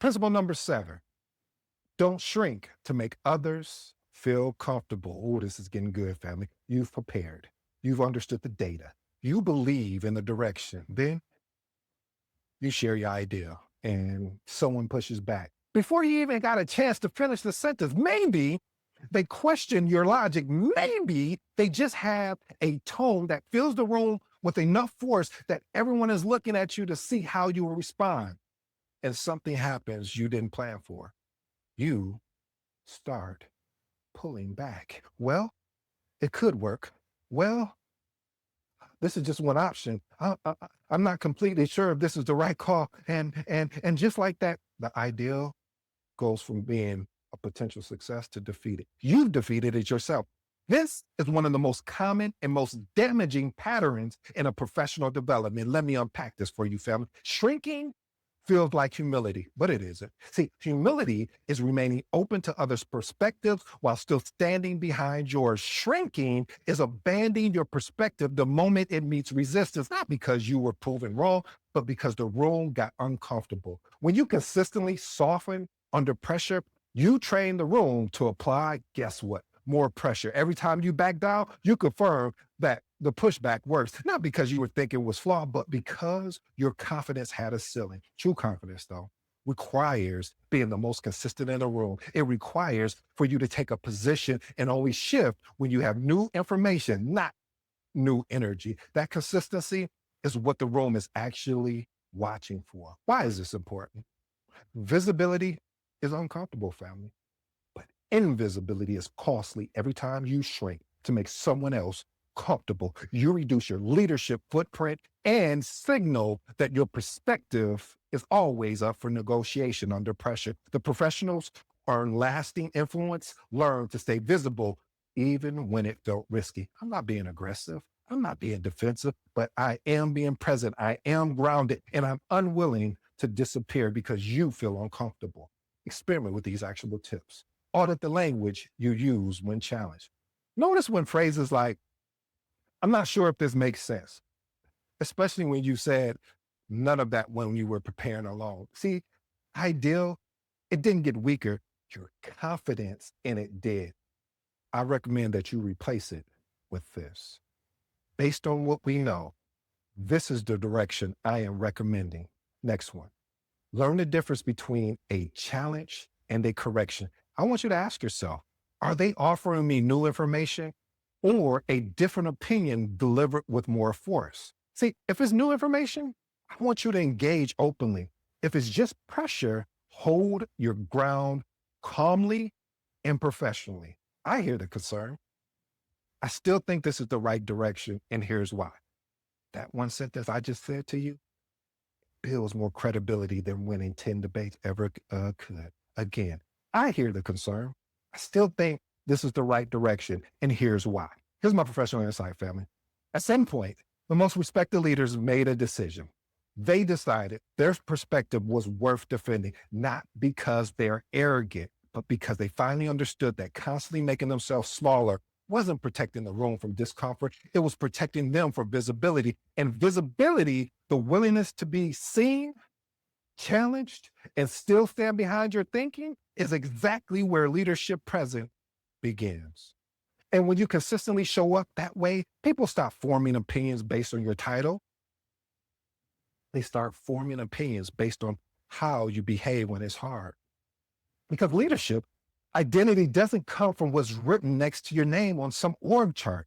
Principle number 7, don't shrink to make others feel comfortable. Oh, this is getting good, family. You've prepared. You've understood the data. You believe in the direction. Then you share your idea and someone pushes back. Before you even got a chance to finish the sentence, maybe they question your logic. Maybe they just have a tone that fills the room with enough force that everyone is looking at you to see how you will respond. And something happens you didn't plan for. You start pulling back. Well, it could work. Well, this is just one option. I'm not completely sure if this is the right call. And just like that, the ideal goes from being a potential success to defeated. You've defeated it yourself. This is one of the most common and most damaging patterns in a professional development. Let me unpack this for you, family. Shrinking feels like humility, but it isn't. See, humility is remaining open to others' perspectives while still standing behind yours. Shrinking is abandoning your perspective the moment it meets resistance, not because you were proven wrong, but because the room got uncomfortable. When you consistently soften under pressure, you train the room to apply, guess what? More pressure. Every time you back down, you confirm that the pushback works, not because you were thinking it was flawed, but because your confidence had a ceiling. True confidence, though, requires being the most consistent in the room. It requires for you to take a position and always shift when you have new information, not new energy. That consistency is what the room is actually watching for. Why is this important? Visibility is uncomfortable, family, but invisibility is costly. Every time you shrink to make someone else comfortable, you reduce your leadership footprint and signal that your perspective is always up for negotiation under pressure. The professionals earn lasting influence, learn to stay visible even when it felt risky. I'm not being aggressive. I'm not being defensive, but I am being present. I am grounded, and I'm unwilling to disappear because you feel uncomfortable. Experiment with these actionable tips. Audit the language you use when challenged. Notice when phrases like, I'm not sure if this makes sense, especially when you said none of that when you were preparing alone. See, ideal, it didn't get weaker. Your confidence in it did. I recommend that you replace it with this. Based on what we know, this is the direction I am recommending. Next one. Learn the difference between a challenge and a correction. I want you to ask yourself, are they offering me new information or a different opinion delivered with more force? See, if it's new information, I want you to engage openly. If it's just pressure, hold your ground calmly and professionally. I hear the concern. I still think this is the right direction, and here's why. That one sentence I just said to you builds more credibility than winning 10 debates ever could. Again, I hear the concern. I still think this is the right direction, and here's why. Here's my professional insight, family. At some point, the most respected leaders made a decision. They decided their perspective was worth defending, not because they're arrogant, but because they finally understood that constantly making themselves smaller wasn't protecting the room from discomfort. It was protecting them from visibility. And visibility, the willingness to be seen, challenged, and still stand behind your thinking, is exactly where leadership present begins. And when you consistently show up that way, people stop forming opinions based on your title. They start forming opinions based on how you behave when it's hard. Because leadership, identity doesn't come from what's written next to your name on some org chart.